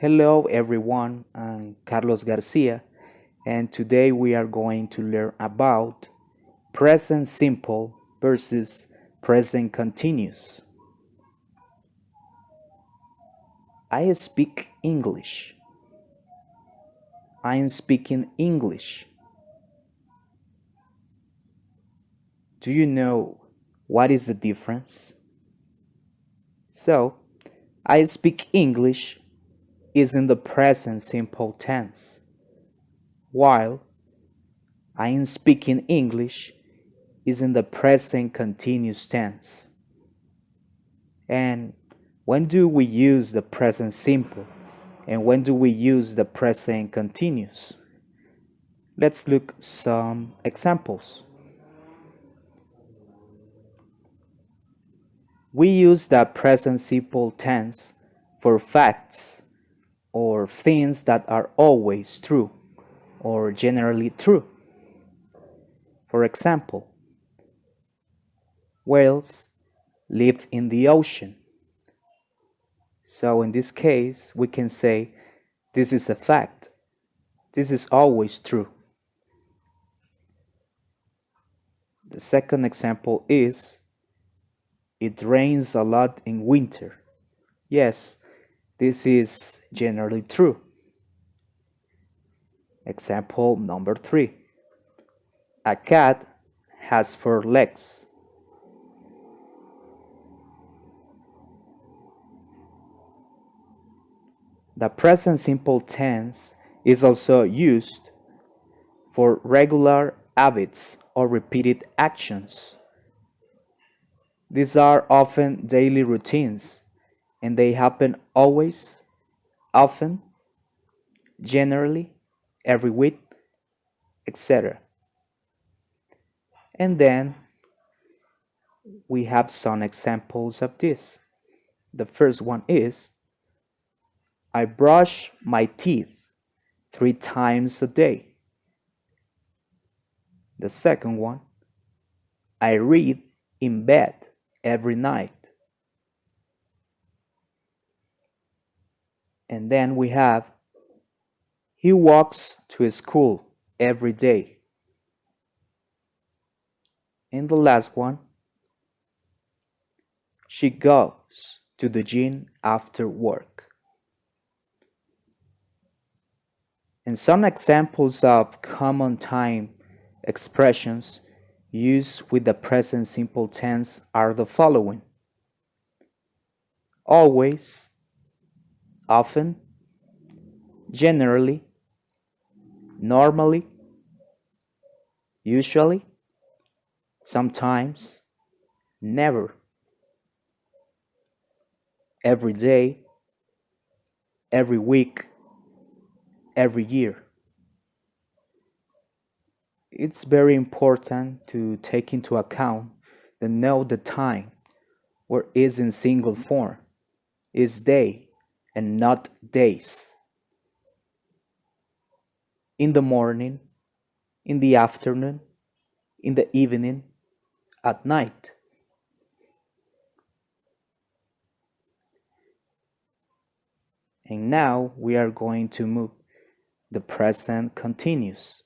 Hello everyone, I'm Carlos Garcia, and today we are going to learn about present simple versus present continuous. I speak English. I am speaking English. Do you know what is the difference? So, I speak English is in the present simple tense, while I am speaking English is in the present continuous tense. And when do we use the present simple? And when do we use the present continuous? Let's look some examples. We use the present simple tense for facts or things that are always true or generally true. For example, whales live in the ocean. So in this case, we can say this is a fact. This is always true. The second example is it rains a lot in winter. Yes, this is generally true. Example number 3. A cat has 4 legs. The present simple tense is also used for regular habits or repeated actions. These are often daily routines and they happen always, often, generally, every week, etc. And then we have some examples of this. The first one is I brush my teeth 3 times a day. The second one, I read in bed every night. And then we have he walks to school every day. And the last one, she goes to the gym after work. And some examples of common time expressions used with the present simple tense are the following: always, often, generally, normally, usually, sometimes, never, every day, every week, every year. It's very important to take into account the know the time where is in single form is day and not days. In the morning, in the afternoon, in the evening, at night. And now we are going to move the present continuous.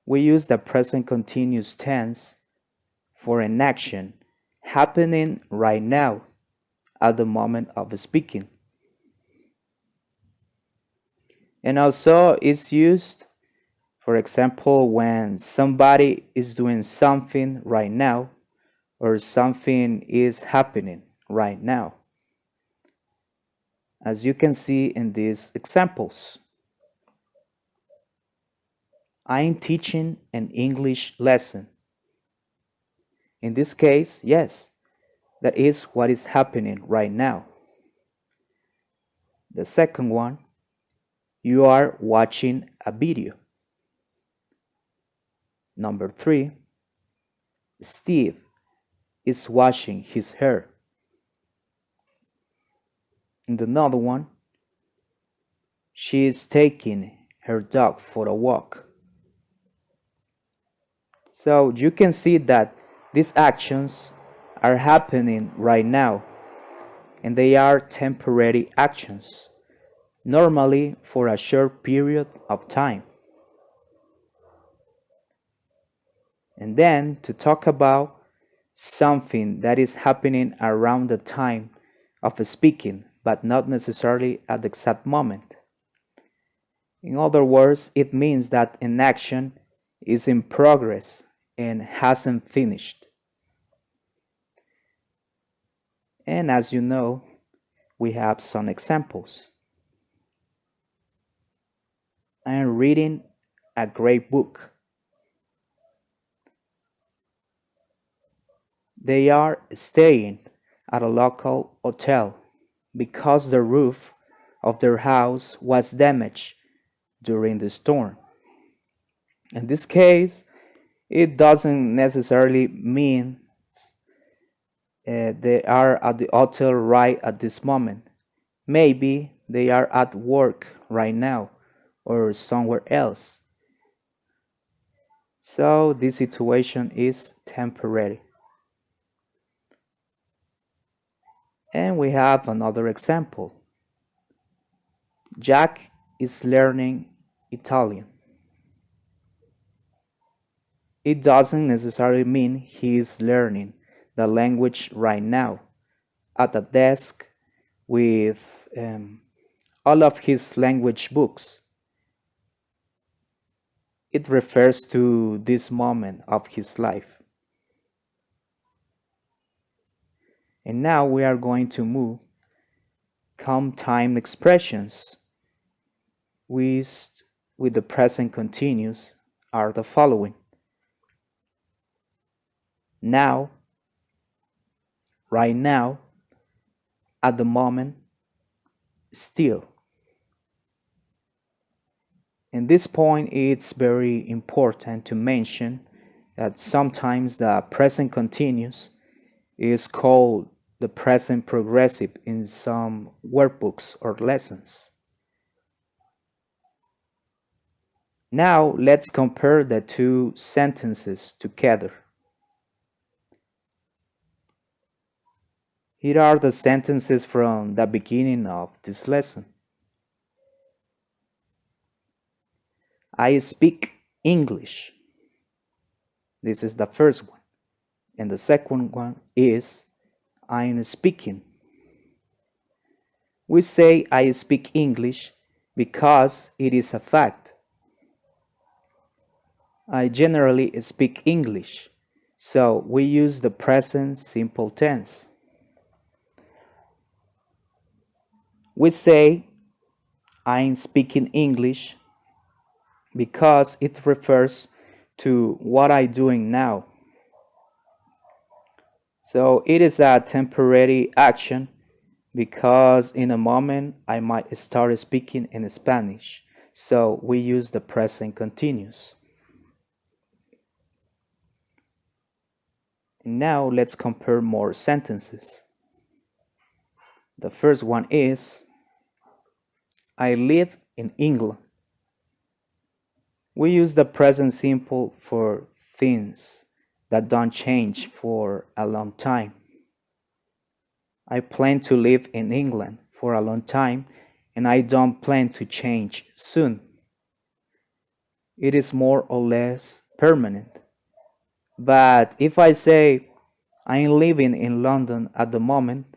We use the present continuous tense for an action happening right now at the moment of speaking. And also it's used, for example, when somebody is doing something right now or something is happening right now. As you can see in these examples, I'm teaching an English lesson. In this case, yes, that is what is happening right now. The second one, you are watching a video. Number 3, Steve is washing his hair. And another one, she is taking her dog for a walk. So you can see that these actions are happening right now and they are temporary actions. normally for a short period of time. And then to talk about something that is happening around the time of speaking, but not necessarily at the exact moment. In other words, it means that an action is in progress and hasn't finished. And as you know, we have some examples. I am reading a great book. They are staying at a local hotel because the roof of their house was damaged during the storm. In this case, it doesn't necessarily mean they are at the hotel right at this moment. Maybe they are at work right now or somewhere else. So this situation is temporary. And we have another example. Jack is learning Italian. It doesn't necessarily mean he is learning the language right now at a desk with all of his language books. It refers to this moment of his life. And now we are going to move calm time expressions with, with the present continuous are the following. Now, right now, at the moment, still. In this point, it's very important to mention that sometimes the present continuous is called the present progressive in some workbooks or lessons. Now let's compare the two sentences together. Here are the sentences from the beginning of this lesson. I speak English. This is the first one. And the second one is I'm speaking. We say I speak English because it is a fact. I generally speak English, so we use the present simple tense. We say I'm speaking English because it refers to what I'm doing now. So it is a temporary action because in a moment I might start speaking in Spanish. So we use the present continuous. Now let's compare more sentences. The first one is I live in England. We use the present simple for things that don't change for a long time. I plan to live in England for a long time and I don't plan to change soon. It is more or less permanent. But if I say I'm living in London at the moment,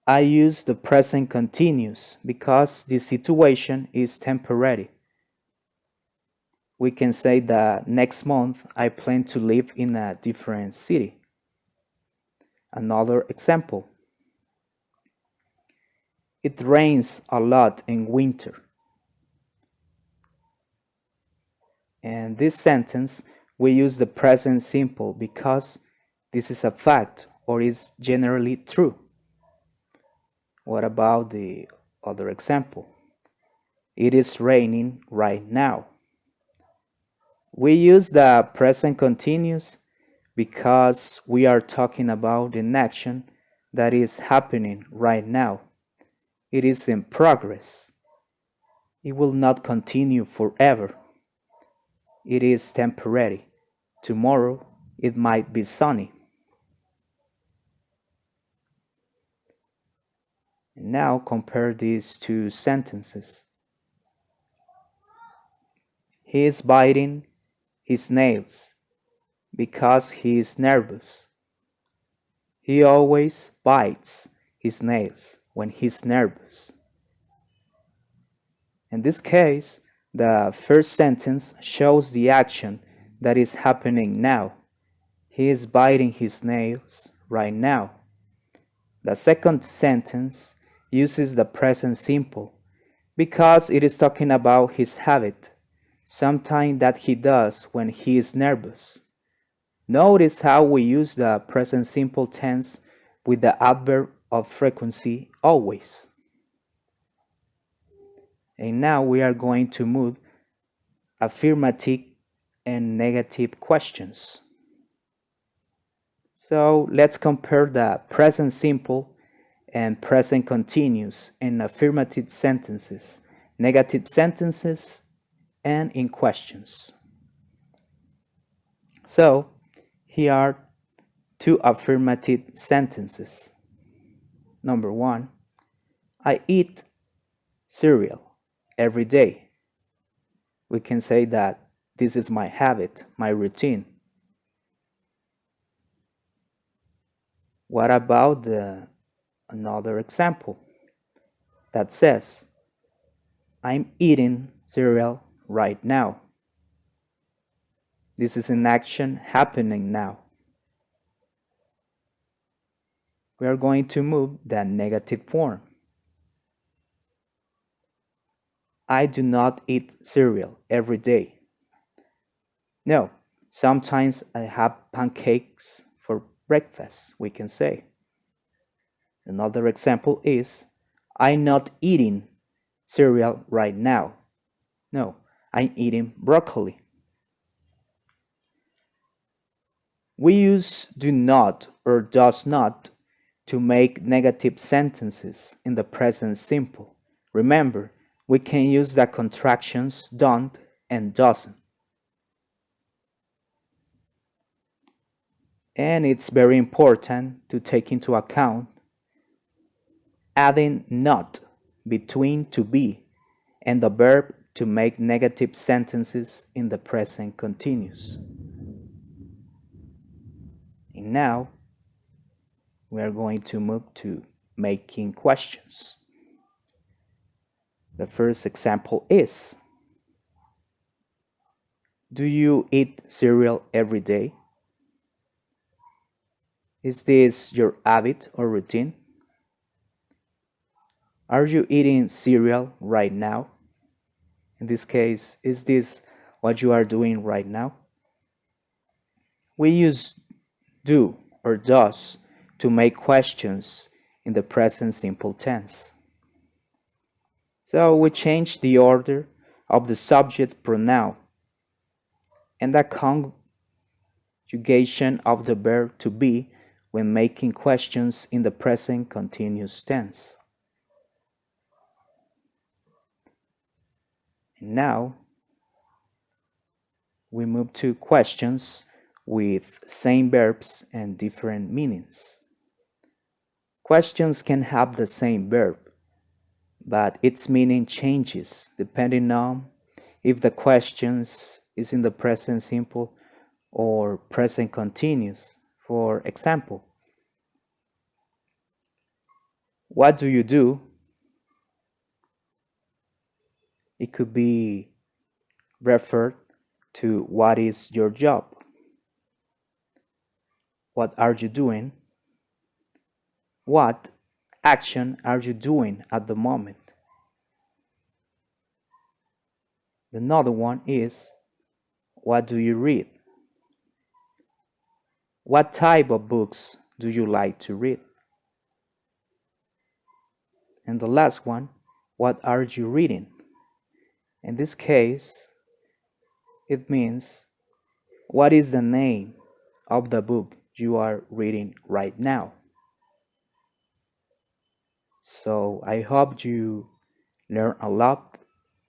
I use the present continuous because the situation is temporary. We can say that next month I plan to live in a different city. Another example. It rains a lot in winter. And this sentence, we use the present simple because this is a fact or is generally true. What about the other example? It is raining right now. We use the present continuous because we are talking about an action that is happening right now. It is in progress. It will not continue forever. It is temporary. Tomorrow it might be sunny. And now compare these two sentences. He is biting his nails because he is nervous. He always bites his nails when he's nervous. In this case, the first sentence shows the action that is happening now. He is biting his nails right now. The second sentence uses the present simple because it is talking about his habit, something that he does when he is nervous. Notice how we use the present simple tense with the adverb of frequency always. And now we are going to move affirmative and negative questions. So let's compare the present simple and present continuous in affirmative sentences, negative sentences, and in questions. So here are two affirmative sentences. Number one, I eat cereal every day. We can say that this is my habit, my routine. What about another example that says, I'm eating cereal right now. This is an action happening now. We are going to move the negative form. I do not eat cereal every day. No, sometimes I have pancakes for breakfast, we can say. Another example is, I'm not eating cereal right now. No, I'm eating broccoli. We use do not or does not to make negative sentences in the present simple. Remember, we can use the contractions don't and doesn't. And it's very important to take into account adding not between to be and the verb to make negative sentences in the present continuous. And now we are going to move to making questions. The first example is, do you eat cereal every day? Is this your habit or routine? Are you eating cereal right now? In this case, is this what you are doing right now? We use do or does to make questions in the present simple tense. So we change the order of the subject pronoun and the conjugation of the verb to be when making questions in the present continuous tense. And now we move to questions with same verbs and different meanings. Questions can have the same verb, but its meaning changes depending on if the questions is in the present simple or present continuous. For example, what do you do? It could be referred to what is your job? What are you doing? What action are you doing at the moment? Another one is, what do you read? What type of books do you like to read? And the last one, what are you reading? In this case, it means, what is the name of the book you are reading right now? So I hope you learn a lot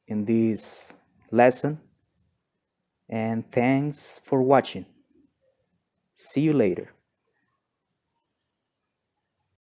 in this lesson, and thanks for watching. See you later.